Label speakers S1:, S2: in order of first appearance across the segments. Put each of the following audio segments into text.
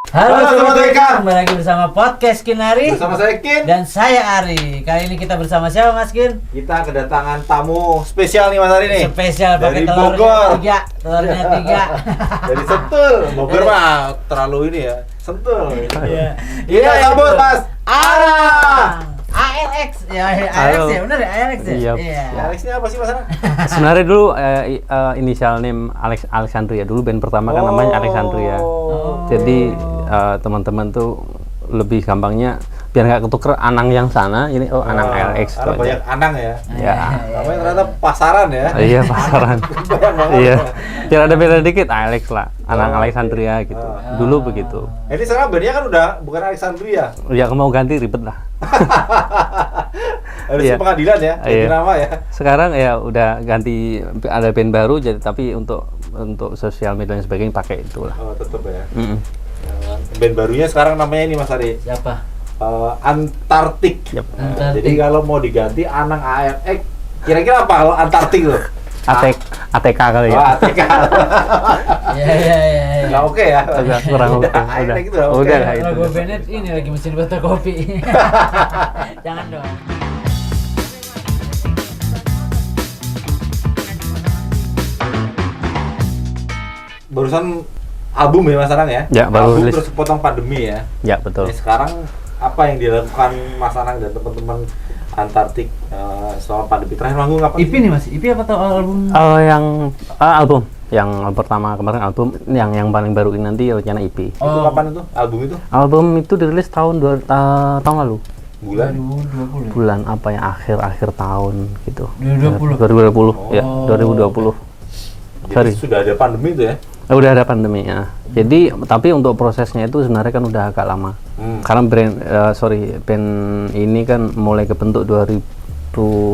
S1: Halo
S2: Sobat Weka.
S1: kembali lagi bersama podcast Kinari.
S2: Bersama saya Kin.
S1: Dan saya Ari. Kali ini kita bersama siapa Mas Kin?
S2: Kita kedatangan tamu spesial nih Mas Ari nih.
S1: Spesial pakai
S2: Dari
S1: telurnya
S2: Bogor.
S1: 3. Telurnya 3.
S2: Dari Sentul. Bogor mah terlalu ini ya. Sentul.
S1: Iya.
S2: Kita sambut Mas Ara.
S1: ALX ya, ALX
S3: Halo.
S1: ya, benar ya, ALX ya.
S3: Iya.
S2: Ya, Alex ini apa sih Mas Ara?
S3: Sebenarnya dulu inisial name Alexandria. Dulu band pertama kan namanya Alexandria.
S2: Oh.
S3: Jadi teman-teman tuh lebih gampangnya biar nggak ketuker Anang yang sana, ini Anang ALX.
S2: Ada banyak Anang ya.
S3: Ya.
S2: Namanya ternyata pasaran ya.
S3: Iya pasaran.
S2: Banyak banget.
S3: Iya. Biar ada beda dikit ALX lah. Anang Alexandria gitu. Dulu begitu.
S2: Ini sekarang bandnya kan udah bukan Alexandria.
S3: Ya mau ganti ribet lah.
S2: Harus
S3: Iya.
S2: di pengadilan ya, ganti
S3: Iya.
S2: nama ya.
S3: Sekarang ya udah ganti, ada band baru jadi, tapi untuk sosial media dan sebagainya pakai itulah.
S2: Oh, tetep ya.
S3: Mm-mm.
S2: Band barunya sekarang namanya ini Mas Ari.
S1: Siapa?
S2: Antartik.
S3: Yep.
S2: Nah,
S1: Antartik.
S2: jadi kalau mau diganti Anang ALX, kira-kira apa kalau Antartik loh?
S3: ATK kali ya.
S2: Oh, ATK.
S1: Iya.
S2: Nggak oke ya?
S3: Udah kurang oke.
S2: ALX itu udah oke.
S3: Udah lah itu.
S1: Kalau gue Bennett ini lagi mesin fotokopi. Jangan dong.
S2: Barusan album ya Mas Anang ya?
S3: Ya, baru
S2: album
S3: rilis.
S2: terus potong pandemi ya.
S3: Ya betul.
S2: Jadi sekarang apa yang dilakukan Mas Anang dan teman-teman Antartik selama pandemi? Terakhir manggung apa?
S1: IP nih Mas, IP apa tau album?
S3: Yang album, yang pertama kemarin album, yang paling baru ini nanti rencana EP.
S2: Itu kapan itu? Album itu?
S3: Album itu dirilis tahun lalu.
S2: Bulan?
S1: 2020.
S3: Bulan apa ya, akhir tahun gitu.
S1: 2020.
S3: 2020 ya, 2020.
S2: Jadi
S3: Sorry.
S2: sudah ada pandemi itu ya?
S3: Udah ada pandemi ya. Jadi tapi untuk prosesnya itu sebenarnya kan udah agak lama. Karena band ini kan mulai kebentuk 2000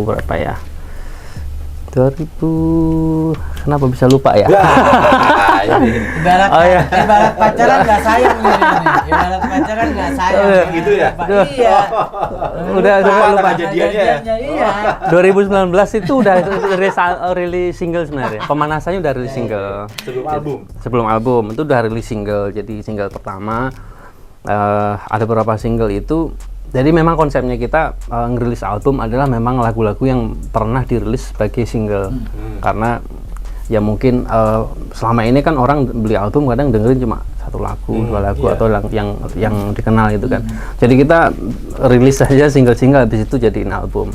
S3: berapa ya? 2000, kenapa bisa lupa ya?
S1: Ibarat,
S3: Oh, iya.
S1: ibarat pacaran nggak sayang nih. Ibarat pacaran nggak sayang.
S3: Oh,
S2: gitu ya?
S1: Iya.
S3: Udah
S2: Lupa
S3: lupa.
S2: kejadiannya ya?
S1: Iya.
S3: 2019 itu udah rilis single sebenarnya. Pemanasannya udah rilis single.
S2: Sebelum album?
S3: Sebelum album itu udah rilis single. Jadi single pertama ada beberapa single itu. Jadi memang konsepnya kita ngerilis album adalah memang lagu-lagu yang pernah dirilis sebagai single. Karena ya mungkin selama ini kan orang beli album kadang dengerin cuma satu lagu, dua lagu
S2: iya.
S3: atau yang dikenal gitu kan. Jadi kita rilis saja single-single, habis itu jadiin album.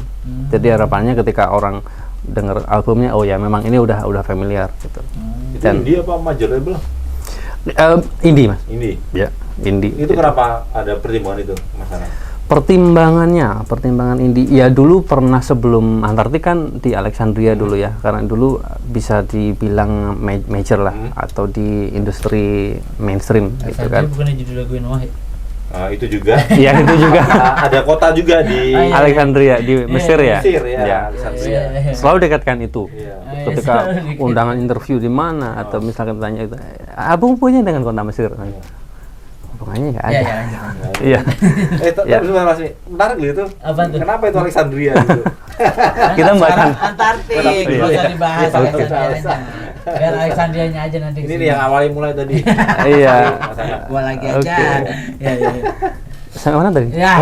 S3: Jadi harapannya ketika orang denger albumnya, oh ya memang ini udah familiar gitu.
S2: Itu
S3: Dan
S2: indie apa major label?
S3: indie Mas.
S2: Indie.
S3: Ya, indie.
S2: Itu kenapa ada pertimbangan itu Mas Anang?
S3: Pertimbangan indie ya, dulu pernah sebelum Antartik kan di Alexandria dulu ya, karena dulu bisa dibilang major lah atau di industri mainstream gitu kan.
S1: Bukannya judul lagu Noah ya?
S2: Itu juga.
S3: Iya itu juga.
S2: Ada kota juga di
S1: Iya.
S3: Alexandria di Mesir ya.
S2: Mesir ya.
S3: Ya.
S2: Alexandria.
S3: Selalu dekatkan itu.
S2: Iya.
S3: Ketika undangan interview di mana atau misalkan tanya itu, album punya dengan kota Mesir. Hubungannya nggak ada. Iya.
S2: Tapi sebentar Mas, menarik loh itu.
S1: Apa tuh?
S2: Kenapa itu Alexandria gitu?
S3: Kita bahkan
S1: Antartik,
S2: Antartik,
S1: nggak usah
S2: iya.
S1: dibahas
S2: Iya,
S1: Alexandrianya. Biar Alexandrianya aja nanti.
S2: Ini nih yang awalnya mulai tadi.
S3: Iya.
S2: Mas Anang.
S1: Gua lagi aja.
S3: Oke.
S1: Iya.
S3: sampai mana tadi?
S1: Ya,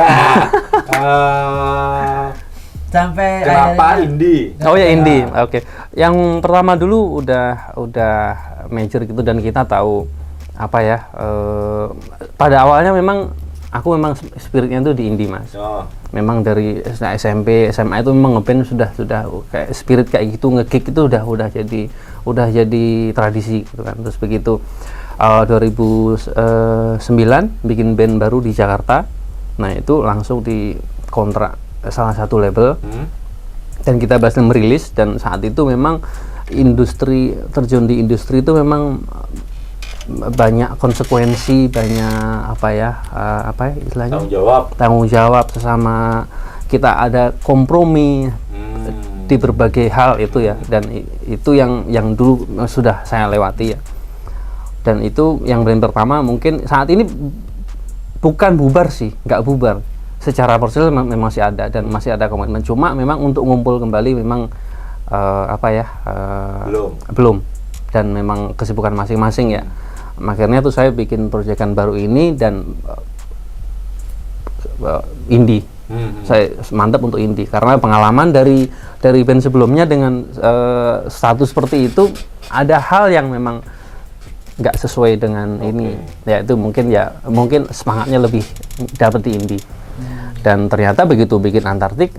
S1: sampai
S2: Kenapa
S1: akhirnya-
S2: indie?
S3: Oh ya indie, oke. Yang pertama dulu udah major gitu, dan kita tahu apa ya, pada awalnya memang aku memang spiritnya tuh di indie Mas.
S2: Oh.
S3: Memang dari SMP, SMA itu memang ngeband sudah kayak spirit kayak gitu, nge-gig itu udah jadi tradisi gitu kan. Terus begitu 2009 bikin band baru di Jakarta. Nah, itu langsung dikontrak salah satu label. Dan kita berhasil merilis, dan saat itu memang terjun di industri itu memang banyak konsekuensi, banyak istilahnya tanggung jawab sesama, kita ada kompromi di berbagai hal itu ya, dan itu yang dulu sudah saya lewati ya. Dan itu yang brand pertama, mungkin saat ini bukan bubar sih, nggak bubar secara personal, memang masih ada dan masih ada komitmen, cuma memang untuk ngumpul kembali memang belum, dan memang kesibukan masing-masing ya. Akhirnya tuh saya bikin proyekan baru ini dan indie. Saya mantap untuk indie karena pengalaman dari band sebelumnya dengan status seperti itu, ada hal yang memang nggak sesuai dengan ini. Ya itu mungkin semangatnya lebih dapat di indie. Dan ternyata begitu bikin Antartik,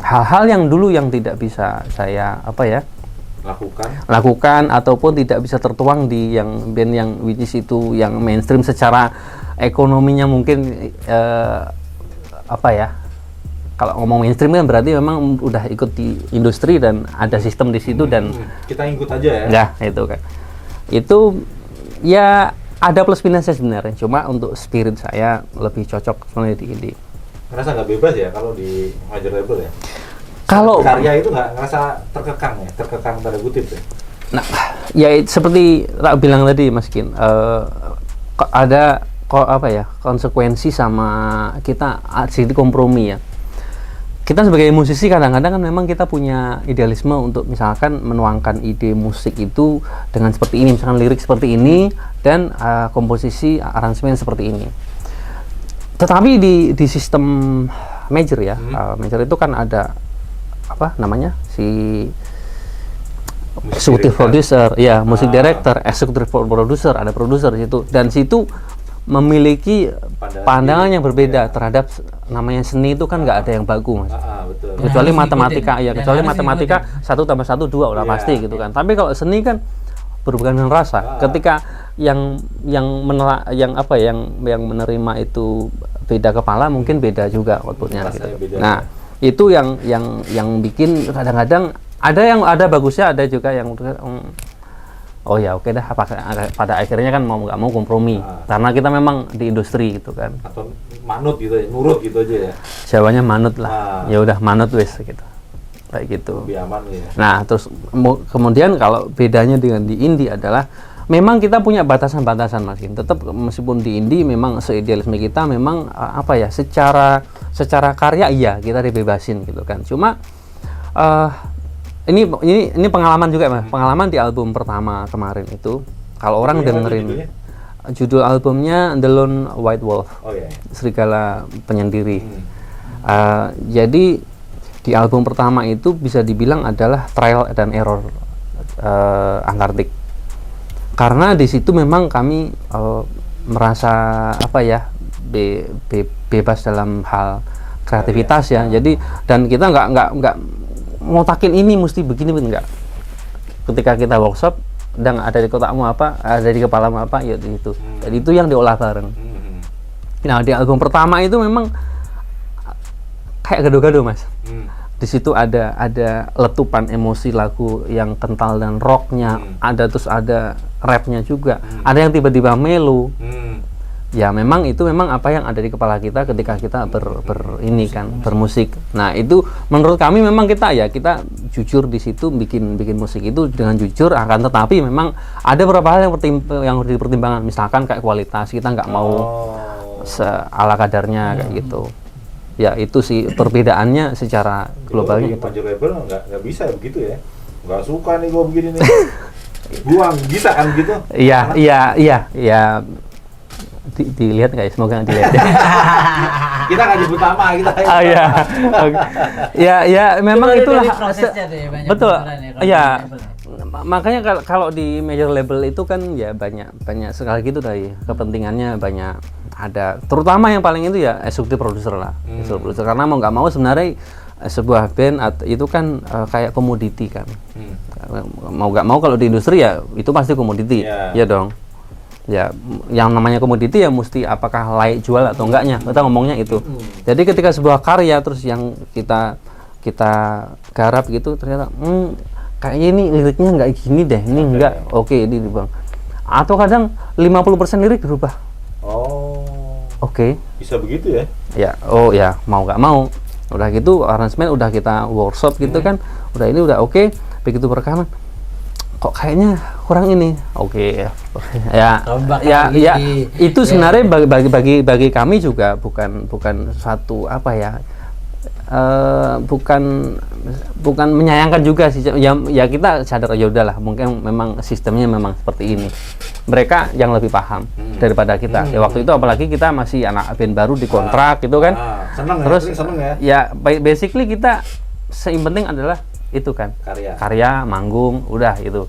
S3: hal-hal yang dulu yang tidak bisa saya lakukan ataupun tidak bisa tertuang di yang band yang which is itu yang mainstream secara ekonominya mungkin kalau ngomong mainstream kan berarti memang udah ikut di industri dan ada sistem di situ dan
S2: kita ikut aja ya.
S3: Ya itu kan. Itu ya ada plus minusnya sebenarnya. Cuma untuk spirit saya lebih cocok sebenarnya di indie.
S2: Ngerasa nggak bebas ya kalau di major label ya?
S3: Kalau
S2: karya itu nggak ngerasa terkekang tanda kutip ya? Nah,
S3: ya seperti tak bilang tadi Mas Kin, ada konsekuensi sama kita sedikit kompromi ya. Kita sebagai musisi kadang-kadang kan memang kita punya idealisme untuk misalkan menuangkan ide musik itu dengan seperti ini, misalkan lirik seperti ini dan komposisi aransemen seperti ini. Tetapi di sistem major ya, major itu kan ada executive producer, ya musik director, executive producer, ada produser di situ dan situ memiliki pandangan yang berbeda terhadap namanya seni itu kan nggak ada yang baku Mas.
S2: Betul.
S3: Kecuali matematika kecuali matematika 1 tambah 1 2 udah pasti gitu kan. Tapi kalau seni kan berhubungan dengan rasa. Ketika yang menerima itu beda kepala mungkin beda juga outputnya gitu. Nah, itu yang bikin kadang-kadang ada bagusnya, ada juga yang oh ya oke dah, pada akhirnya kan mau nggak mau kompromi karena kita memang di industri gitu kan,
S2: atau manut gitu ya, nurut gitu aja ya,
S3: Jawanya manut lah, ya udah manut wes gitu, kayak gitu.
S2: Lebih aman ya.
S3: Nah terus kemudian kalau bedanya dengan di indie adalah memang kita punya batasan-batasan Mas Kim. Tetap meskipun di indie memang seidealisme kita memang secara karya iya kita dibebasin gitu kan, cuma ini pengalaman juga Mas. Pengalaman di album pertama kemarin itu, kalau orang dengerin judul albumnya The Lone White Wolf, Serigala Penyendiri. Jadi di album pertama itu bisa dibilang adalah trial dan error Antartik, karena di situ memang kami merasa bebas dalam hal kreativitas ya. Jadi dan kita nggak ngotakin ini mesti begini, enggak. Ketika kita workshop dan ada di kotakmu apa, ada di kepalamu apa, ya itu. Jadi itu yang diolah bareng. Nah di album pertama itu memang kayak gado-gado Mas. Di situ ada letupan emosi lagu yang kental dan rocknya, terus ada rapnya juga, ada yang tiba-tiba melo. Ya memang itu memang apa yang ada di kepala kita ketika kita bermusik. Nah itu menurut kami memang kita jujur di situ bikin musik itu dengan jujur, akan tetapi memang ada beberapa hal yang harus dipertimbangkan, misalkan kayak kualitas, kita nggak mau ala kadarnya kayak gitu. Ya itu sih perbedaannya secara globalnya.
S2: Major label nggak bisa begitu ya, nggak suka nih gua begini nih, buang bisa kan gitu? Iya. Dilihat nggak ya? Semoga nggak dilihat. Kita nggak nyebut nama kita.
S3: Iya. Ya memang itulah
S1: prosesnya deh,
S3: betul. Iya. Makanya kalau di major label itu kan ya banyak sekali gitu dari kepentingannya banyak ada, terutama yang paling itu ya executive producer lah. Executive producer, karena mau nggak mau sebenarnya sebuah band itu kan kayak komoditi kan. Mau nggak mau kalau di industri ya itu pasti komoditi, ya dong. Ya yang namanya komoditi ya mesti apakah layak jual atau enggaknya, kita ngomongnya itu. Jadi ketika sebuah karya terus yang kita garap gitu ternyata kayaknya ini liriknya nggak gini deh, ini enggak oke ini bang, atau kadang 50% lirik berubah. Oke. Bisa begitu ya? Ya mau nggak mau udah gitu aransemen udah kita workshop gitu kan, udah ini udah oke. Begitu rekaman kok kayaknya kurang ini, ya itu sebenarnya bagi kami juga bukan suatu bukan menyayangkan juga sih, ya kita sadar ya udahlah, mungkin memang sistemnya memang seperti ini. Mereka yang lebih paham daripada kita. Ya waktu itu apalagi kita masih anak band baru di kontrak gitu kan.
S2: Seneng
S3: Terus
S2: ya, seneng ya.
S3: ya basically kita yang penting adalah itu kan, karya, manggung, udah itu.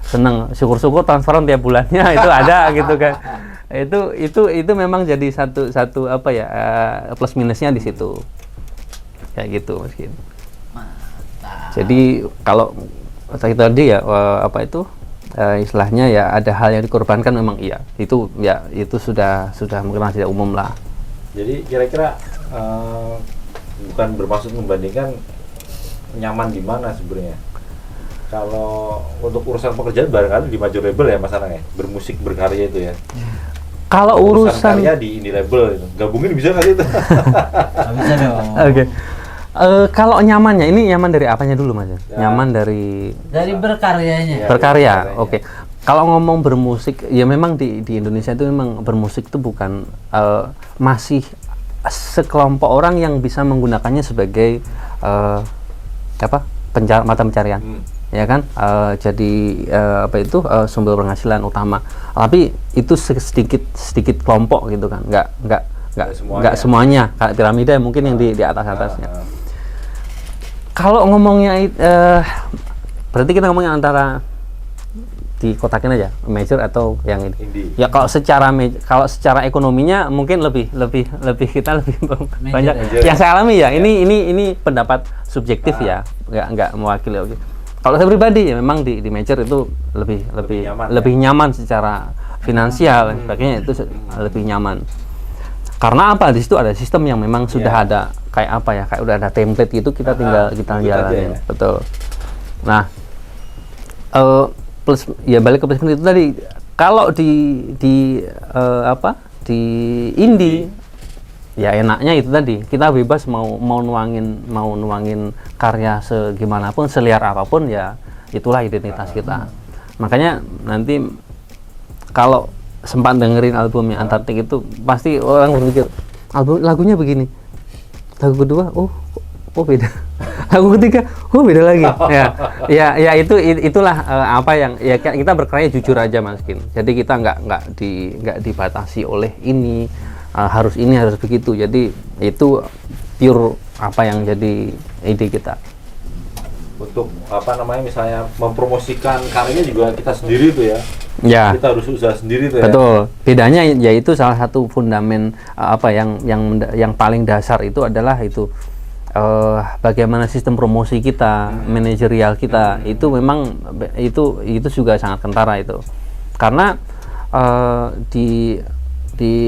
S3: Seneng, syukur-syukur transferan tiap bulannya itu ada gitu kan. Itu memang jadi satu apa ya, plus minusnya di situ. Kayak gitu Mas Gin. Jadi kalau tadi ya apa itu istilahnya ya ada hal yang dikorbankan, memang iya. Itu sudah mungkin tidak umum lah.
S2: Jadi kira-kira bukan bermaksud membandingkan nyaman di mana sebenarnya. Kalau untuk urusan pekerjaan barangkali di major label ya masalahnya, bermusik berkarya itu ya.
S3: Kalau urusan
S2: karya di indie label itu, gabungin bisa nggak sih itu?
S1: Bisa dong.
S3: Oke. Kalau nyamannya, ini nyaman dari apanya dulu Mas? Ya. Nyaman dari
S1: berkaryanya.
S2: Ya,
S3: berkarya. Oke. Kalau ngomong bermusik, ya memang di Indonesia itu memang bermusik itu bukan masih sekelompok orang yang bisa menggunakannya sebagai mata pencarian. Ya kan, jadi sumber penghasilan utama. Tapi itu sedikit kelompok gitu kan, nggak semuanya. Kayak piramida mungkin yang di atasnya. Kalau ngomongnya berarti kita ngomongnya antara dikotakin aja major atau yang ini.
S2: Indie.
S3: Ya kalau secara ekonominya mungkin lebih kita lebih banyak
S2: major.
S3: Yang saya alami ya. Ini pendapat subjektif ya, nggak mewakili. Oke. Kalau saya pribadi ya memang di major itu lebih nyaman secara finansial dan sebagainya, itu lebih nyaman. Karena apa? Di situ ada sistem yang memang sudah ada kayak udah ada template gitu, kita tinggal jalanin. Betul. Nah, plus ya balik ke plus itu tadi, kalau di indie ya enaknya itu tadi, kita bebas mau nuangin karya segimanapun, seliar apapun, ya itulah identitas kita. Makanya nanti kalau sempat dengerin albumnya Antartik itu pasti orang berpikir lagunya begini, lagu kedua oh beda, lagu ketiga beda lagi. ya itulah apa yang ya kita berkarya jujur aja Mas Gin. Jadi kita nggak dibatasi oleh ini, harus begitu. Jadi itu pure apa yang jadi ide kita.
S2: Untuk misalnya mempromosikan karyanya juga kita sendiri tuh ya. Ya. Kita harus usaha sendiri tuh.
S3: Betul. Bedanya yaitu salah satu fundament yang paling dasar itu adalah itu bagaimana sistem promosi kita, manajerial kita, itu memang itu juga sangat kentara itu. Karena di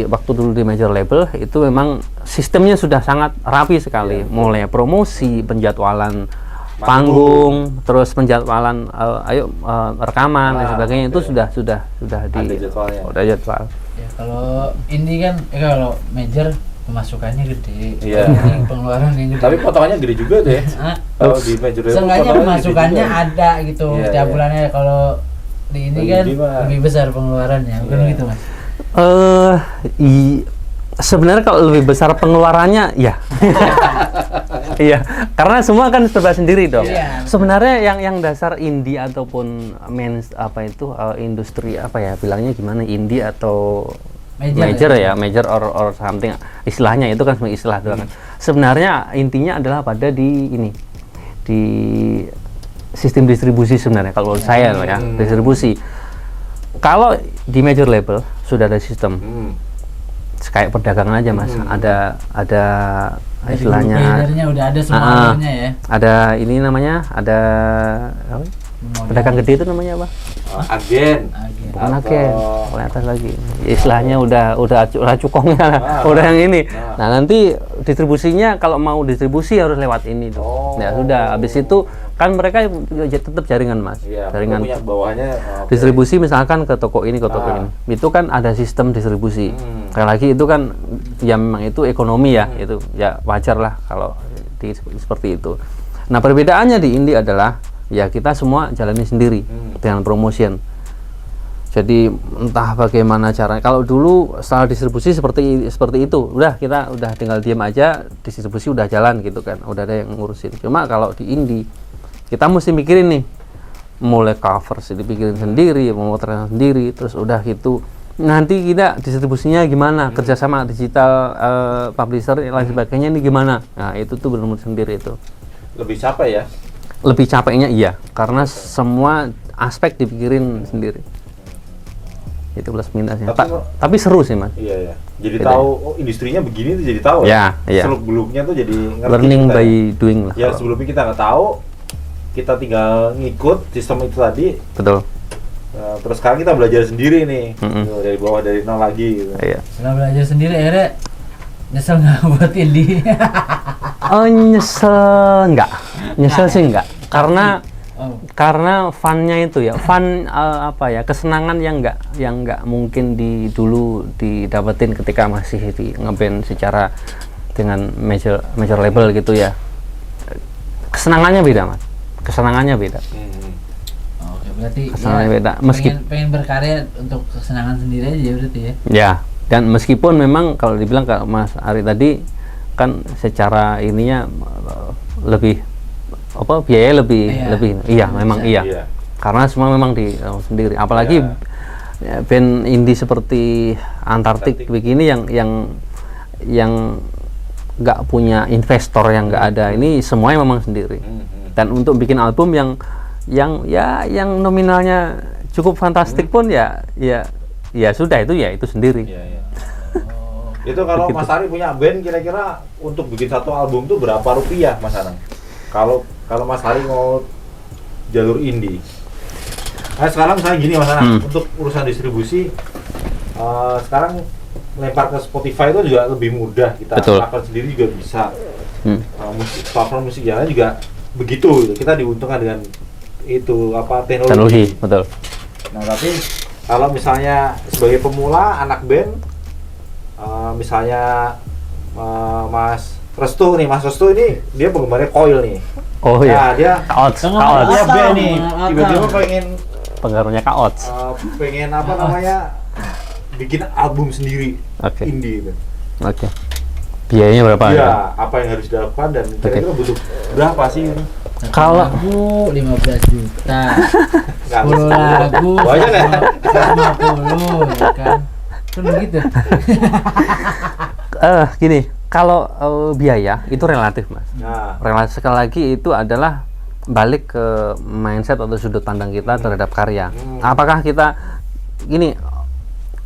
S3: waktu dulu di major label itu memang sistemnya sudah sangat rapi sekali, mulai promosi, penjadwalan panggung, terus penjadwalan rekaman dan sebagainya, itu sudah ada jadwal.
S1: Ya, kalau ini kan kalau major pemasukannya gede, pengeluaran yang gede.
S2: Tapi potongannya gede juga deh. Kalau di major label
S1: seenggaknya pemasukannya ada gitu setiap bulannya. Kalau di ini kan lebih besar pengeluarannya, bukan gitu Mas?
S3: Sebenarnya kalau lebih besar pengeluarannya ya. Iya, karena semua kan serba sendiri dong. Sebenarnya yang dasar indie ataupun industri bilangnya gimana, indie atau major or something, istilahnya itu kan semua istilah doang. Sebenarnya intinya adalah pada di sistem distribusi sebenarnya kalau saya loh ya, distribusi. Kalau di major label sudah ada sistem. Kayak perdagangan aja Mas, ada istilahnya
S1: udah ada semuanya ya.
S3: Ada ini namanya, ada pedagang gede itu namanya apa?
S2: Agen.
S3: Bukan agen, oleh atas lagi. Istilahnya udah cukongnya, udah yang ini. Nah nanti distribusinya kalau mau distribusi harus lewat ini tuh. Ya sudah, habis itu kan mereka tetap jaringan Mas, jaringan
S2: bawahnya.
S3: Distribusi misalkan ke toko ini, ke toko ini, itu kan ada sistem distribusi. Kayak lagi itu kan ya memang itu ekonomi ya, itu ya wajar lah kalau seperti itu. Nah perbedaannya di indie adalah ya kita semua jalani sendiri dengan promotion. Jadi entah bagaimana caranya. Kalau dulu setelah distribusi seperti itu, kita udah tinggal diam aja, distribusi udah jalan gitu kan, udah ada yang ngurusin. Cuma kalau di indie kita mesti mikirin nih, mulai cover dipikirin sendiri, pemotretan sendiri, terus udah gitu nanti kita distribusinya gimana, kerjasama digital publisher dan lain sebagainya ini gimana. Nah itu tuh benar-benar sendiri itu.
S2: Lebih capek ya?
S3: Lebih capeknya iya, karena semua aspek dipikirin sendiri. Itu plus minusnya. Tapi seru sih mas.
S2: Iya. Jadi tahu industrinya begini tuh jadi tahu.
S3: Ya.
S2: Seluk-beluknya tuh jadi ngerti.
S3: Learning
S2: kita,
S3: by doing lah.
S2: Ya sebelumnya kita nggak tahu, kita tinggal ngikut sistem itu tadi.
S3: Betul.
S2: Terus sekarang kita belajar sendiri nih, dari bawah, dari nol lagi. Gitu.
S3: Iya.
S1: Setelah belajar sendiri akhirnya nyesel nggak buat indie?
S3: Oh nyesel sih enggak. Karena funnya itu ya, kesenangan yang nggak mungkin dulu didapetin ketika masih di ngeband secara dengan major label gitu ya. Kesenangannya beda mas,
S1: Oke, berarti
S3: kesenangannya beda.
S1: Pengen berkarya untuk kesenangan sendiri aja berarti ya.
S3: Ya, dan meskipun memang kalau dibilang ke Mas Ari tadi kan secara ininya lebih biaya lebih memang iya. Karena semua memang di sendiri, apalagi band indie seperti Antartik begini yang nggak punya investor, yang nggak ada, ini semuanya memang sendiri. Dan untuk bikin album yang nominalnya cukup fantastik pun ya sudah itu sendiri.
S2: Itu kalau Mas Ari punya band, kira-kira untuk bikin satu album tuh berapa rupiah Mas Anang? Kalau Mas Ari mau jalur indie, sekarang misalnya gini Mas Anang, untuk urusan distribusi, sekarang lempar ke Spotify itu juga lebih mudah, kita upload sendiri juga bisa. Platform musik jalan juga begitu, kita diuntungkan dengan itu teknologi.
S3: Betul.
S2: Nah tapi kalau misalnya sebagai pemula anak band, misalnya Mas Restu ini dia penggemarnya Coil nih.
S3: Oh iya.
S2: Nah, dia
S3: Kaots.
S2: Dia band nih, tiba-tiba pengen
S3: pengaruhnya Kaots.
S2: Pengen bikin album sendiri, indie gitu.
S3: Oke. Biayanya berapa?
S2: Iya, apa yang harus dilakukan dan kira-kira butuh berapa sih ini?
S3: Kalau
S1: 15 juta. 10 lagu.
S2: Banyak ya?
S1: 50 ya kan. Kan begitu.
S3: Gini, kalau biaya itu relatif mas. Relatif sekali lagi itu adalah balik ke mindset atau sudut pandang kita terhadap karya. Apakah kita gini,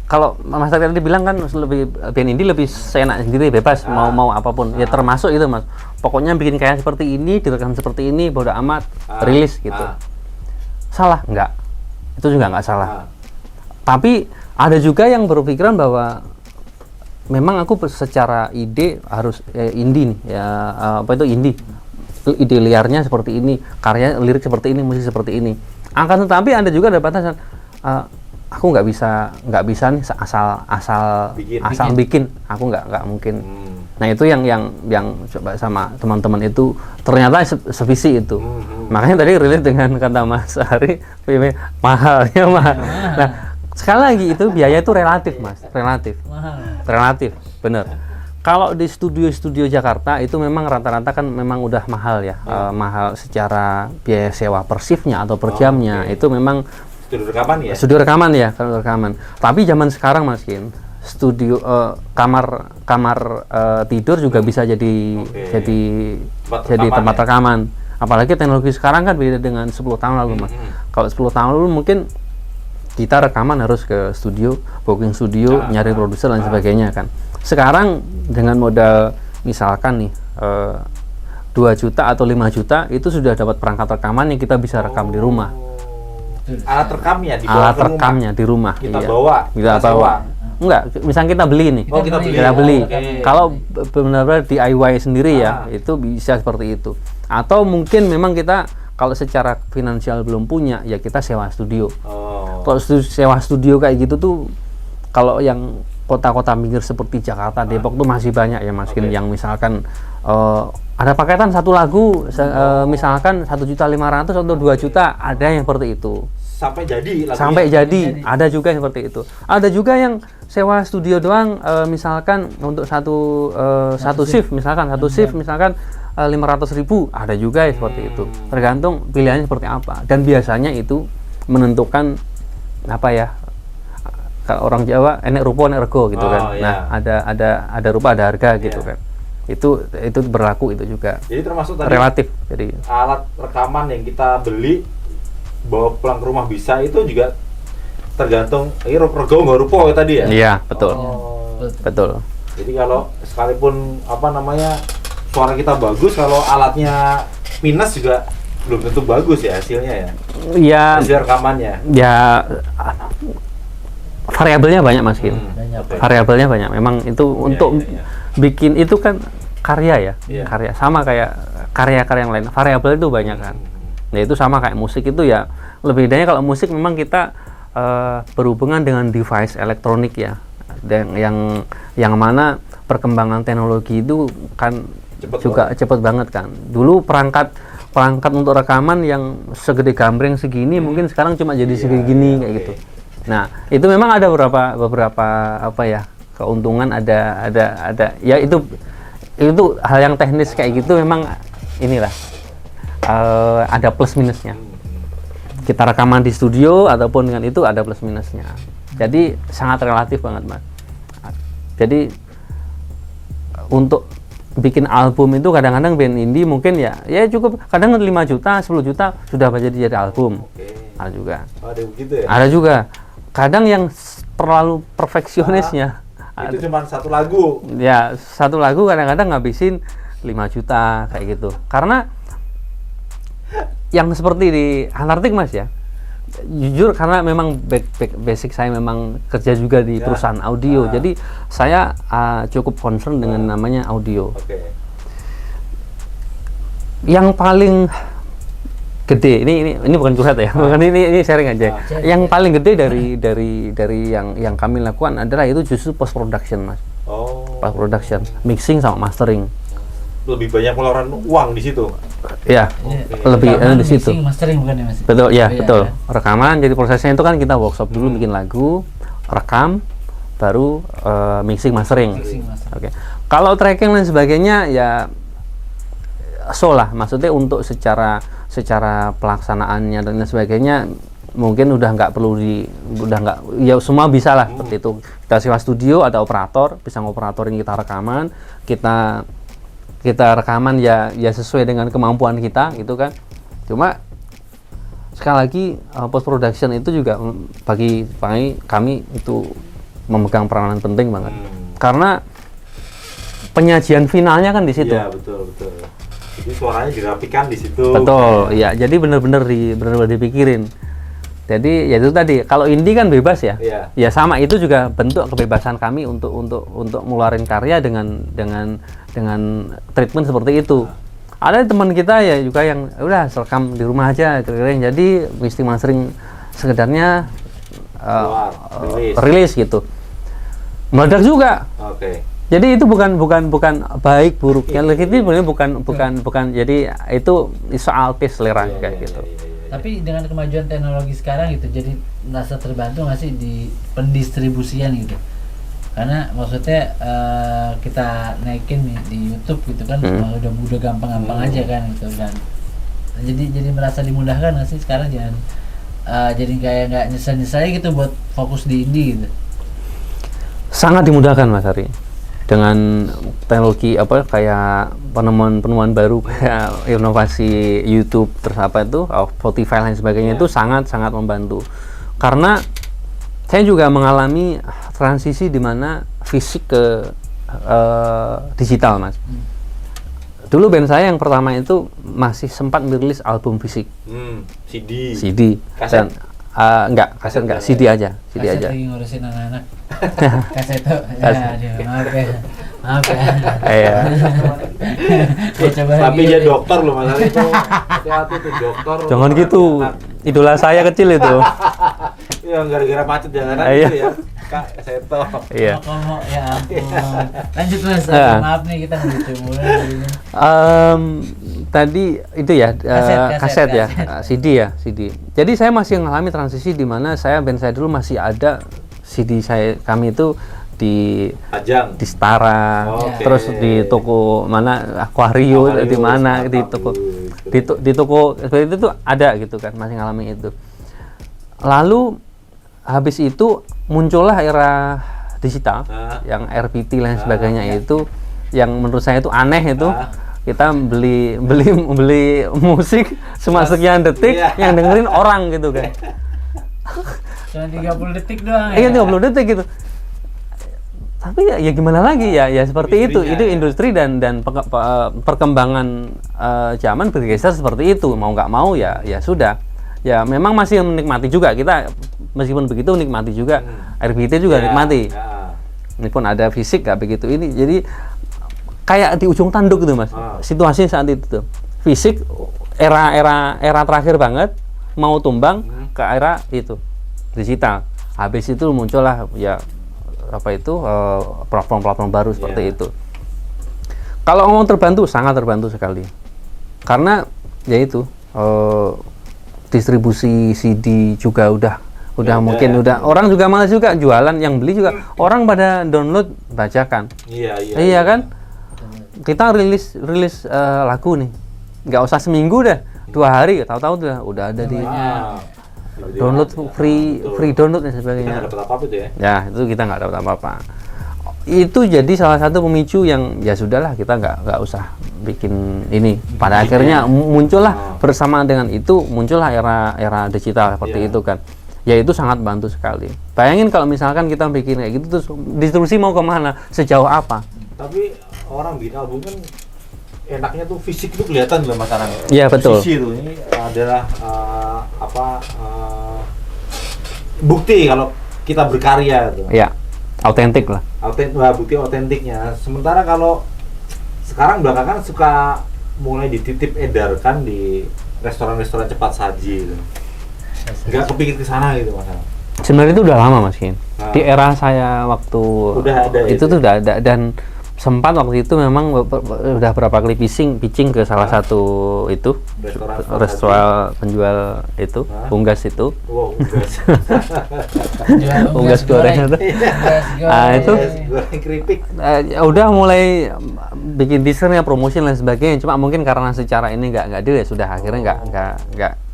S3: kalau Mas tadi bilang kan lebih band indie lebih seenak sendiri, bebas mau apapun. Ya termasuk itu mas. Pokoknya bikin kayak seperti ini, direkam seperti ini, bodo amat, rilis gitu. Salah? Enggak. Itu juga enggak salah. Tapi ada juga yang berpikiran bahwa memang aku secara ide harus indie nih, indie. Ide liarnya seperti ini, karya lirik seperti ini, musik seperti ini. Akan tetapi ada juga ada batasan. Aku nggak bisa nih asal bikin. Aku nggak mungkin. Nah itu yang coba sama teman-teman itu ternyata sevisi itu. Makanya tadi relate dengan kata Mas Ari, mahalnya mahal. Nah sekali lagi itu biaya itu relatif mas, relatif, bener. Kalau di studio Jakarta itu memang rata-rata kan memang udah mahal ya, mahal secara biaya sewa per shiftnya atau per jamnya. Itu memang studio rekaman ya. Tapi zaman sekarang mas Kin, studio kamar tidur juga bisa jadi tempat rekaman. Apalagi teknologi sekarang kan beda dengan 10 tahun lalu mas. Kalau 10 tahun lalu mungkin kita rekaman harus ke studio, booking studio, nyari produser dan sebagainya kan. Sekarang dengan modal misalkan nih 2 juta atau 5 juta itu sudah dapat perangkat rekaman yang kita bisa rekam di rumah.
S2: Alat rekamnya
S3: di rumah.
S2: Kita bawa.
S3: Enggak, misalnya kita beli nih. Kita beli. Kalau benar-benar DIY sendiri ya, itu bisa seperti itu. Atau mungkin memang kita kalau secara finansial belum punya, ya kita sewa studio. Kalau sewa studio kayak gitu tuh, kalau yang kota-kota pinggir seperti Jakarta, Depok tuh masih banyak ya mas, yang misalkan ada paketan satu lagu, misalkan 1.500.000 atau 2 juta, ada yang seperti itu.
S2: sampai jadi lagunya.
S3: Sampai jadi. Ada juga yang seperti itu. Ada juga yang sewa studio doang, misalkan untuk satu shift misalkan 500.000, ada juga yang seperti itu. Tergantung pilihannya seperti apa. Dan biasanya itu menentukan apa ya? Kalau orang Jawa enek rupa enek rego gitu kan.
S2: Iya.
S3: Nah, ada rupa ada harga gitu kan. Itu berlaku itu juga.
S2: Jadi termasuk tadi
S3: relatif. Jadi
S2: alat rekaman yang kita beli bawa pulang ke rumah bisa itu juga tergantung rego nggak rupo tadi ya?
S3: Iya, betul. Betul.
S2: Jadi kalau sekalipun suara kita bagus, kalau alatnya minus juga belum tentu bagus ya hasilnya ya?
S3: Iya.
S2: Hasil rekamannya?
S3: Ya, variabelnya banyak Mas Kim. Variabelnya banyak. Memang itu untuk bikin itu kan karya ya, karya sama kayak karya-karya yang lain. Variabel itu banyak kan. Nah itu sama kayak musik itu ya. Lebih bedanya kalau musik memang kita berhubungan dengan device elektronik ya, dan yang mana perkembangan teknologi itu kan cepat banget kan. Dulu perangkat untuk rekaman yang segede gambreng segini mungkin sekarang cuma jadi segini kayak gitu. Nah itu memang ada beberapa apa ya keuntungan, ada ya itu hal yang teknis kayak gitu memang inilah ada plus minusnya. Kita rekaman di studio ataupun dengan itu ada plus minusnya. Jadi sangat relatif banget Mas. Jadi untuk bikin album itu kadang-kadang band indie mungkin ya cukup kadang 5 juta 10 juta sudah jadi album. Ada juga.
S2: Ada begitu ya?
S3: Ada juga. Kadang yang terlalu perfeksionisnya.
S2: Itu cuma satu lagu.
S3: Ya, satu lagu kadang-kadang ngabisin 5 juta kayak gitu. Karena yang seperti di Antartik Mas ya, jujur karena memang basic saya memang kerja juga di perusahaan audio, jadi saya cukup concern dengan namanya audio. Yang paling gede ini bukan curhat ya, bukan ini sharing aja. Yang paling gede dari yang kami lakukan adalah itu justru post production Mas. Post production, mixing sama mastering.
S2: Lebih banyak pengeluaran uang di situ.
S3: Ya, lebih di situ.
S1: Mastering bukan ya Mas?
S3: Betul, ya, betul. Rekaman, jadi prosesnya itu kan kita workshop dulu bikin lagu, rekam, baru mixing, mastering. Oke. Kalau tracking dan sebagainya ya lah, maksudnya untuk secara pelaksanaannya dan sebagainya mungkin udah nggak ya semua bisa lah seperti itu. Kita sewa studio, ada operator, bisa ngoperatorin kita rekaman, kita rekaman ya sesuai dengan kemampuan kita gitu kan. Cuma sekali lagi post production itu juga bagi kami itu memegang peranan penting banget. Karena penyajian finalnya kan di situ.
S2: Iya, betul. Jadi suaranya dirapikan di situ.
S3: Betul, ya. Jadi benar-benar dipikirin. Jadi ya itu tadi, kalau indie kan bebas ya. Ya sama, itu juga bentuk kebebasan kami untuk ngeluarin karya dengan treatment seperti itu. Ada teman kita ya juga yang udah rekam di rumah aja kira-kira, jadi mixing mastering sekedarnya rilis gitu. Meledak juga. Jadi itu bukan baik buruknya. Lagi itu bukan jadi itu soal taste selera kayak gitu.
S1: Tapi dengan kemajuan teknologi sekarang gitu, jadi merasa terbantu nggak sih di pendistribusian gitu? Karena maksudnya kita naikin di YouTube gitu kan, udah gampang-gampang aja kan gitu, dan jadi merasa dimudahkan nggak sih sekarang, jangan jadi kayak nggak nyesel-nyesel gitu buat fokus di indie gitu?
S3: Sangat dimudahkan Mas Ari. Dengan teknologi kayak penemuan baru kayak inovasi YouTube terus Spotify dan sebagainya itu sangat membantu. Karena saya juga mengalami transisi di mana fisik ke digital Mas. Dulu band saya yang pertama itu masih sempat merilis album fisik. CD. Kaset? Enggak, kaset enggak, CD aja.
S1: Kaset lagi ngurusin anak-anak. Kaset tuh. Maaf ya.
S3: Iya.
S2: Tapi dia dokter loh Mas Ari itu. Hati-hati tuh dokter.
S3: Jangan gitu. Idola saya kecil itu.
S2: Yang gara-gara macet jangan
S3: Iya.
S2: gitu ya. Kak Seto.
S3: Iya.
S1: Ngomong ya ampun. Lanjut Mas, maaf nih kita ngelucu mulu hari ini.
S3: Tadi itu ya
S1: Kaset
S3: ya, CD ya, CD. Jadi saya masih mengalami transisi di mana band saya dulu masih ada CD kami itu di
S2: Ajang.
S3: di Setara,
S2: Oke.
S3: terus di toko mana Aquarius, di mana di toko di toko seperti itu tuh ada gitu kan, masih ngalami itu. Lalu habis itu muncullah era digital yang RPT dan sebagainya itu yang menurut saya itu aneh itu. Kita beli musik semasuknya detik yang dengerin orang gitu kan.
S1: Cuma 30 detik doang.
S3: Iya 30 detik gitu. Tapi ya gimana lagi ya seperti itu industri dan perkembangan zaman bergeser seperti itu, mau nggak mau ya sudah ya memang masih menikmati juga kita, meskipun begitu nikmati juga RPT juga nikmati meskipun ada fisik nggak begitu ini. Jadi kayak di ujung tanduk gitu Mas situasi saat itu tuh, fisik era terakhir banget mau tumbang ke era itu digital. Habis itu muncullah ya platform baru seperti itu. Kalau ngomong terbantu, sangat terbantu sekali. Karena ya itu distribusi CD juga udah mungkin udah orang juga malas juga jualan, yang beli juga orang pada download bajakan. Iya kan? Kita rilis lagu nih, nggak usah seminggu dah, 2 hari tahu-tahu udah ada di download free download dan sebagainya.
S2: Kita nggak dapat apa-apa tuh ya?
S3: Ya itu kita nggak dapat apa-apa. Itu jadi salah satu pemicu yang ya sudahlah kita nggak usah bikin ini. Pada akhirnya muncullah bersamaan dengan itu muncullah era digital seperti itu kan. Ya itu sangat bantu sekali. Bayangin kalau misalkan kita bikin kayak gitu terus distribusi mau kemana, sejauh apa?
S2: Tapi orang bikin album kan enaknya tuh fisik itu kelihatan loh Mas Anang.
S3: Iya betul.
S2: Musisi itu ini adalah bukti kalau kita berkarya tuh.
S3: Iya, autentik lah.
S2: Bukti autentiknya. Sementara kalau sekarang belakangan suka mulai dititip edarkan di restoran-restoran cepat saji gitu. Nggak kepikir ke sana gitu Mas Anang.
S3: Sebenarnya itu udah lama Mas Kin. Di era saya waktu
S2: udah ada
S3: itu tuh udah ada, dan sempat waktu itu memang udah berapa kali pitching ke salah satu itu restoran penjual itu unggas itu.
S2: Wow, unggas.
S3: Unggas goreng itu. Itu
S2: goreng keripik.
S3: Udah mulai bikin desainnya, promosi dan sebagainya. Cuma mungkin karena secara ini nggak deal ya sudah akhirnya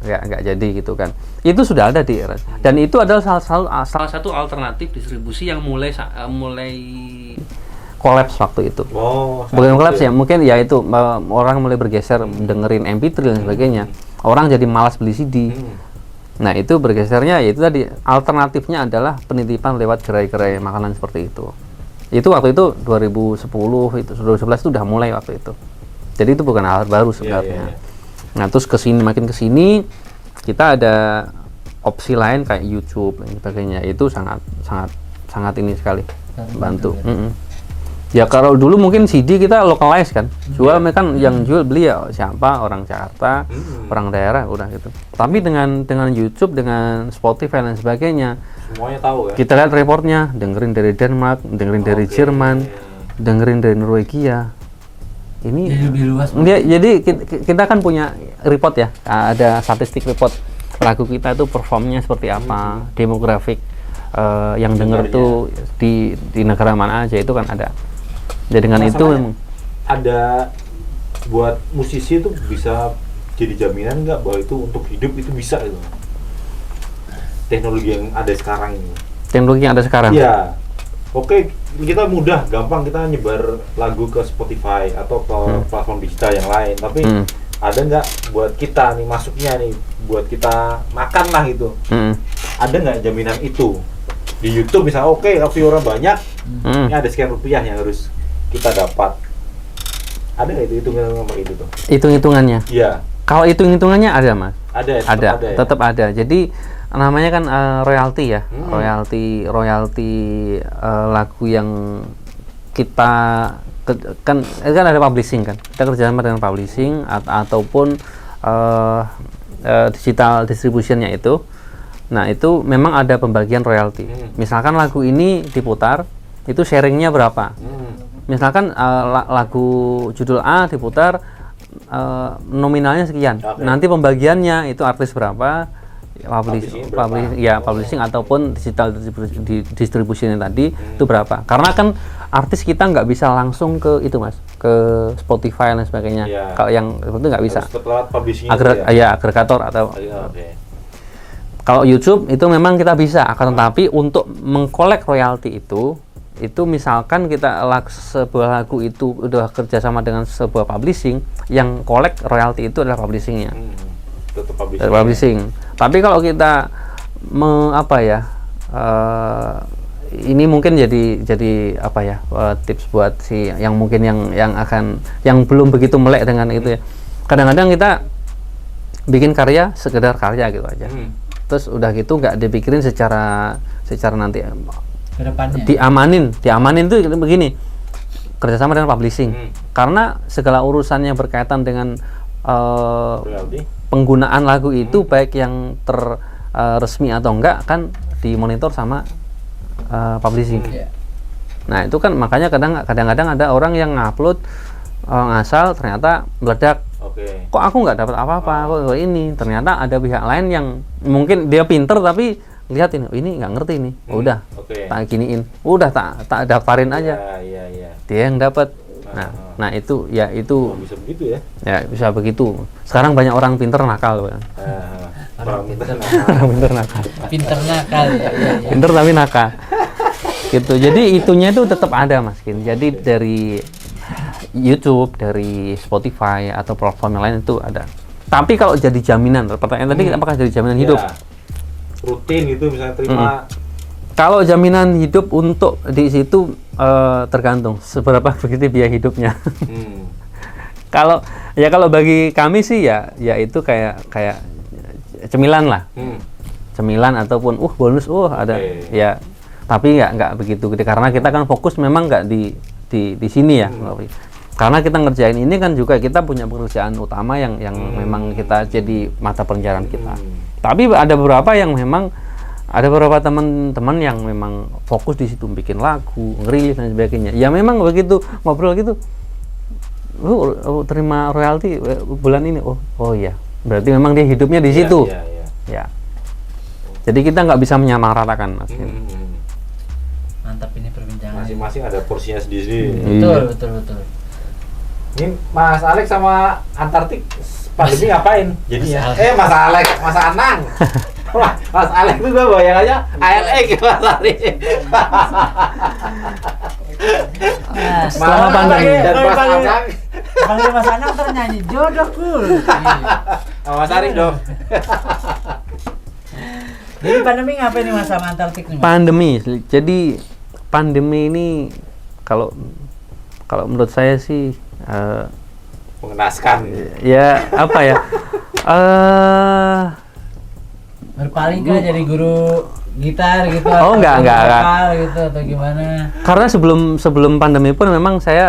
S3: nggak jadi gitu kan. Itu sudah ada di era. Dan itu adalah salah satu alternatif distribusi yang mulai kolaps waktu itu. Bukan kolaps ya, mungkin ya itu orang mulai bergeser dengerin MP3 dan sebagainya. Orang jadi malas beli CD. Nah itu bergesernya ya itu tadi, alternatifnya adalah penitipan lewat gerai-gerai makanan seperti itu. Itu waktu itu 2010 itu 2011 itu udah mulai waktu itu. Jadi itu bukan hal baru sebenarnya. Nah terus makin kesini kita ada opsi lain kayak YouTube dan sebagainya. Itu sangat ini sekali bantu. Ya kalau dulu mungkin CD kita localize kan, jual kan yang jual beli ya siapa, orang Jakarta, orang daerah udah gitu. Tapi dengan YouTube, dengan Spotify dan sebagainya,
S2: semuanya tahu kan.
S3: Kita lihat reportnya, dengerin dari Denmark, dengerin dari Jerman, dengerin dari Norwegia. Ini
S1: lebih luas.
S3: Jadi kita kan punya report ya, ada statistik report lagu kita tuh performnya seperti apa, demografik yang denger tuh di negara mana aja itu kan ada. Jadi dengan itu memang
S2: ada buat musisi itu bisa jadi jaminan nggak bahwa itu untuk hidup itu bisa itu teknologi yang ada sekarang ini.
S3: Teknologi yang ada sekarang.
S2: Iya. Oke, kita mudah, gampang kita nyebar lagu ke Spotify atau ke platform digital yang lain. Tapi ada nggak buat kita nih masuknya nih, buat kita makan lah gitu. Ada nggak jaminan itu? Di YouTube misalnya viewer banyak, ini ada sekian rupiah yang harus kita dapat. Ada nggak itu hitungan itu tuh?
S3: Hitung-hitungannya?
S2: Iya.
S3: Kalau hitung-hitungannya ada Mas.
S2: Ada,
S3: tetap ada. Jadi namanya kan royalti ya, royalti lagu yang kita kan ada publishing kan. Kita kerjasama dengan publishing ataupun digital distributionnya itu. Nah itu memang ada pembagian royalti. Misalkan lagu ini diputar, itu sharingnya berapa? Misalkan lagu judul A diputar, nominalnya sekian. Nanti pembagiannya itu artis berapa, publishing ataupun digital distribusinya tadi itu berapa? Karena kan artis kita nggak bisa langsung ke itu mas, ke Spotify dan sebagainya. Kalau yang itu nggak bisa. Agregator atau. Kalau YouTube itu memang kita bisa, akan tetapi untuk mengkolek royalti itu misalkan kita sebuah lagu itu udah kerjasama dengan sebuah publishing, yang kolek royalti itu adalah publishingnya. Publishing. Tapi kalau kita ini mungkin jadi tips buat si yang mungkin yang belum begitu melek dengan itu ya. Kadang-kadang kita bikin karya sekedar karya gitu aja. Terus udah gitu nggak dipikirin secara nanti diamanin itu begini, kerjasama dengan publishing, karena segala urusannya berkaitan dengan penggunaan lagu itu baik yang resmi atau enggak kan dimonitor sama publishing. Nah itu kan makanya kadang-kadang ada orang yang ngupload ngasal ternyata meledak. Kok aku nggak dapat apa-apa, kok ini ternyata ada pihak lain yang mungkin dia pinter tapi lihat ini nggak ngerti nih, udah tak giniin, udah tak daftarin aja, dia yang dapat. Nah itu
S2: bisa begitu ya?
S3: Ya bisa begitu. Sekarang banyak orang pinter nakal,
S1: orang pinter
S3: nakal.
S1: Pinter
S3: tapi nakal. Gitu. Jadi itunya itu tetap ada mas Kin. Jadi dari YouTube, dari Spotify atau platform lain itu ada. Tapi kalau jadi jaminan, pertanyaan tadi apakah jadi jaminan hidup?
S2: Rutin gitu misalnya terima.
S3: Kalau jaminan hidup untuk di situ tergantung seberapa begitu biaya hidupnya. Kalau bagi kami sih ya itu kayak cemilan lah. Cemilan ataupun bonus ada ya. Tapi nggak begitu gede karena kita kan fokus memang nggak di sini ya. Karena kita ngerjain ini kan juga kita punya pekerjaan utama yang memang kita jadi mata pencarian kita. Tapi ada beberapa teman-teman yang memang fokus di situ bikin lagu, ngerilis dan sebagainya. Ya memang begitu ngobrol gitu. Terima royalti bulan ini. Oh iya. Berarti memang dia hidupnya di situ. Ya. Jadi kita nggak bisa menyamaratakan mas.
S1: Mantap ini perbincangan.
S2: Masing-masing ada porsinya sendiri.
S1: Betul.
S2: Ini Mas Alex sama Antartik pandemi ngapain? Jadinya. Mas Alex, Mas Anang. Mas Alex itu gue bayangannya ALX Mas Alex.
S3: Selama pandemi
S2: dan Mas Anang.
S1: Panggil Mas Anang ternyanyi jodohku.
S2: Mas Arik dong.
S1: Jadi pandemi ngapain nih Mas sama Antartik nih?
S3: Jadi pandemi ini kalau menurut saya sih
S2: mengenaskan.
S3: Ya apa ya?
S1: Berpaling kah jadi guru gitar gitu?
S3: Enggak.
S1: Gitu atau gimana?
S3: Karena sebelum pandemi pun memang saya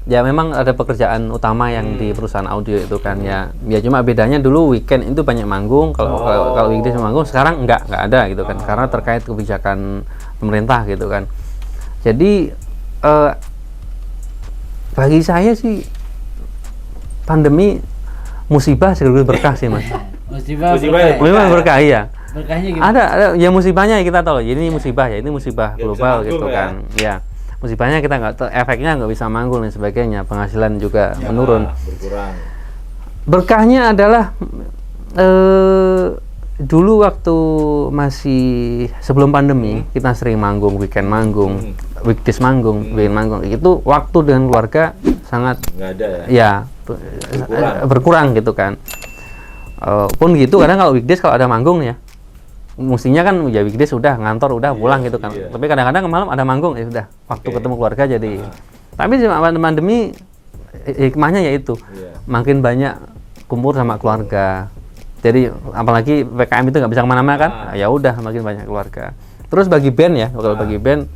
S3: ya memang ada pekerjaan utama yang di perusahaan audio itu kan ya cuma bedanya dulu weekend itu banyak manggung, kalau weekdays manggung, sekarang enggak ada gitu kan, karena terkait kebijakan pemerintah gitu kan. Jadi bagi saya sih pandemi musibah sekaligus berkah sih mas.
S1: Musibah
S3: memang berkah ya.
S1: Berkahnya gitu.
S3: Ada ya musibahnya kita tahu ini musibah ya, ini musibah global gitu kan ya. Musibahnya kita efeknya nggak bisa manggung dan sebagainya, penghasilan juga menurun.
S2: Berkurang.
S3: Berkahnya adalah dulu waktu masih sebelum pandemi kita sering manggung, weekend manggung, weekdays manggung, weekend manggung. Itu waktu dengan keluarga sangat
S2: nggak ada ya.
S3: Berkurang gitu kan. Pun gitu kadang kalau weekdays kalau ada manggung ya, mestinya kan ya weekdays sudah ngantor udah pulang gitu kan. Tapi kadang-kadang malam ada manggung ya sudah waktu ketemu keluarga jadi. Tapi pandemi hikmahnya yaitu makin banyak kumpul sama keluarga. Jadi apalagi PKM itu nggak bisa kemana-mana kan, ya udah makin banyak keluarga. Terus bagi band ya, kalau bagi band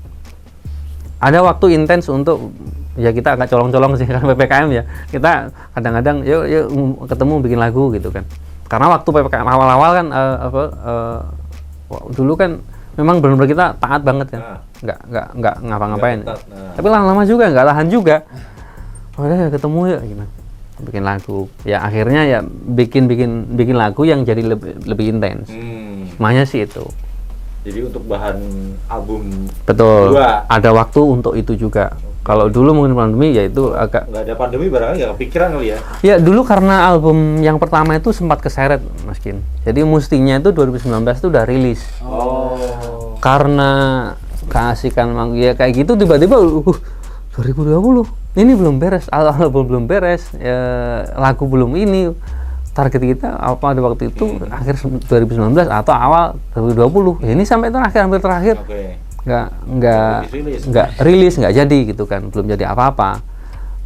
S3: ada waktu intens untuk ya kita agak colong-colong sih karena PPKM ya. Kita kadang-kadang yuk ketemu bikin lagu gitu kan. Karena waktu PPKM awal-awal kan dulu kan memang benar-benar kita taat banget kan, nggak ngapa-ngapain. Tapi lama-lama juga nggak tahan juga. Udah ketemu ya gimana? Bikin lagu. Ya akhirnya ya bikin lagu yang jadi lebih intens. Makanya sih itu.
S2: Jadi untuk bahan album
S3: betul.
S2: Kedua.
S3: Ada waktu untuk itu juga. Kalau dulu mungkin pandemi ya itu agak
S2: nggak ada pandemi barangkali nggak kepikiran kali ya.
S3: Ya dulu karena album yang pertama itu sempat keseret Mas Kin. Jadi mestinya itu 2019 itu udah rilis. Karena keasikan ya kayak gitu tiba-tiba 2020 ini belum beres, album belum beres, lagu belum ini. Target kita apa pada waktu itu akhir 2019 atau awal 2020. Ya, ini sampai hampir terakhir. Nggak rilis, nggak jadi gitu kan, belum jadi apa-apa.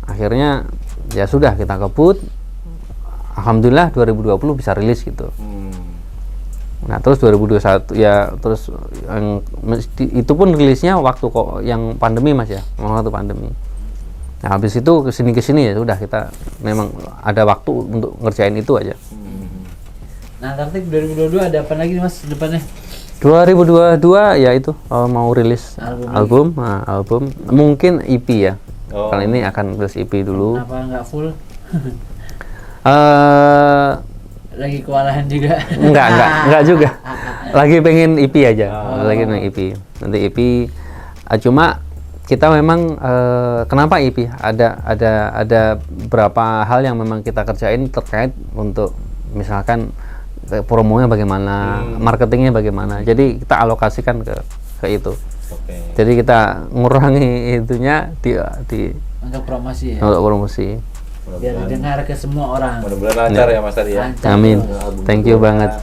S3: Akhirnya ya sudah kita kebut. Alhamdulillah 2020 bisa rilis gitu. Nah terus 2021 ya terus itu pun rilisnya waktu kok yang pandemi Mas ya, waktu pandemi. Nah habis itu kesini ya sudah kita memang ada waktu untuk ngerjain itu aja.
S1: Nah Antartik 2022 ada apa lagi nih Mas depannya?
S3: 2022 ya itu mau rilis album mungkin EP ya. Kali ini akan rilis EP dulu.
S1: Kenapa nggak full? Lagi kewalahan juga. Enggak juga. Lagi pengen EP aja. Lagi pengen EP. Nanti EP cuma kita memang kenapa EP? Ada beberapa hal yang memang kita kerjain terkait untuk misalkan promonya bagaimana, marketingnya bagaimana. Jadi kita alokasikan ke itu. Jadi kita ngurangi itunya di untuk promosi ya.
S3: Untuk promosi.
S1: Biar didengar ke semua orang.
S2: Mudah-mudahan lancar ya Mas Ari ya.
S3: Amin. Thank you banget.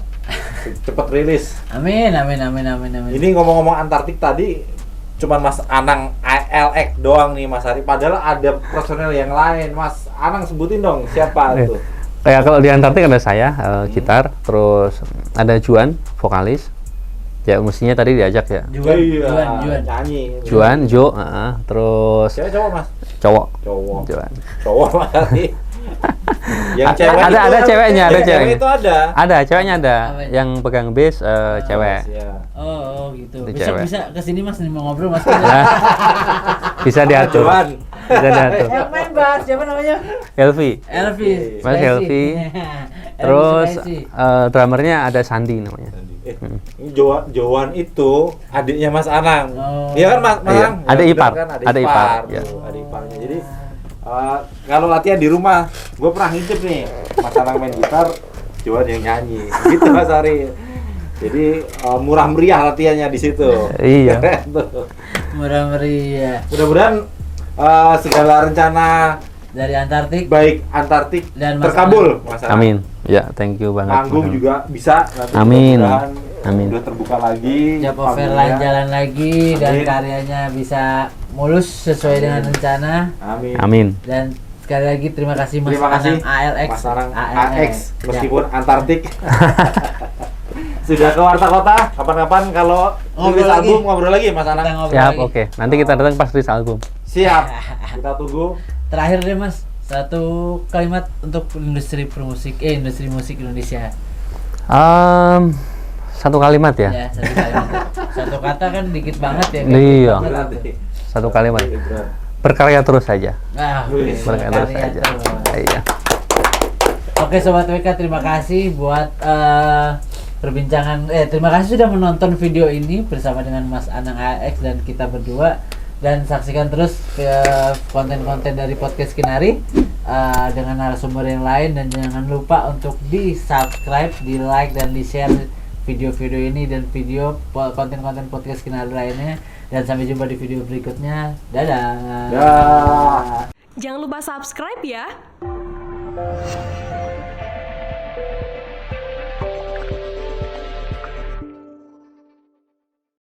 S2: Cepat rilis.
S1: Amin.
S2: Ini ngomong-ngomong Antartik tadi cuman Mas Anang ALX doang nih Mas Ari. Padahal ada personel yang lain. Mas Anang sebutin dong siapa tuh?
S3: Ya kalau di Antartik ada saya gitar, terus ada Juan vokalis. Ya mestinya tadi diajak ya.
S1: Juan
S2: nyanyi.
S3: Juan, Jo, terus
S2: Cewek cowok Mas?
S3: Cowok.
S2: Juan.
S3: Juan.
S2: Cowok Mas Ari. Yang cewek
S3: ada ceweknya, ada
S2: cewek
S3: ceweknya.
S2: itu ada.
S3: Ada ceweknya ada. Yang pegang bass cewek.
S1: Oh gitu.
S3: Itu cewek.
S1: Bisa kesini Mas nih mau ngobrol Mas.
S3: Bisa diatur.
S2: Juan.
S3: Bisa diatur.
S1: Yang main bass siapa namanya?
S3: Elvi.
S1: Spicy.
S3: Mas Elvi. Terus drummernya ada Sandi namanya.
S2: Ini Jowan itu adiknya Mas Anang. Iya kan Mas Anang?
S3: Ada ipar.
S2: Kan?
S3: Ada ipar. Ya.
S2: Ada iparnya. Jadi kalau latihan di rumah, gue pernah ngintip nih Mas Anang main gitar, Jowan yang nyanyi. Gitu Mas Ari. Jadi murah meriah latihannya di situ.
S3: Iya.
S1: Murah meriah.
S2: Mudah-mudahan segala rencana
S1: dari Antartik
S2: baik Antartik
S1: dan Mas
S2: terkabul Mas Anang.
S3: Amin. Ya, thank you banget.
S2: Panggung juga bisa nanti.
S3: Amin.
S2: Amin. Udah terbuka lagi.
S1: Job offer lain jalan lagi. Amin. Dan karyanya bisa mulus sesuai dengan rencana.
S2: Amin.
S3: Amin.
S1: Dan sekali lagi terima kasih Mas Anang ALX.
S2: Mas Anang ALX meskipun ya. Antartik. Sudah ke Warta Kota, kapan-kapan kalau rilis album ngobrol lagi Mas Anang.
S3: Siap, oke. Nanti kita datang pas rilis album.
S2: Siap. Kita tunggu.
S1: Terakhir deh Mas, satu kalimat untuk industri musik Indonesia.
S3: Satu kalimat ya?
S1: Ya, satu kalimat. Satu kata kan dikit banget ya.
S3: Iya. Satu kalimat. Berkarya terus saja. Berkarya terus saja. Iya.
S1: Oke Sobat WK, terima kasih buat perbincangan. Terima kasih sudah menonton video ini bersama dengan Mas Anang AX dan kita berdua. Dan saksikan terus konten-konten dari podcast Kinari dengan narasumber yang lain, dan jangan lupa untuk di subscribe, di like dan di share video-video ini dan video konten-konten podcast Kinari lainnya. Dan sampai jumpa di video berikutnya. Dadah.
S2: Dadah.
S4: Jangan lupa subscribe ya.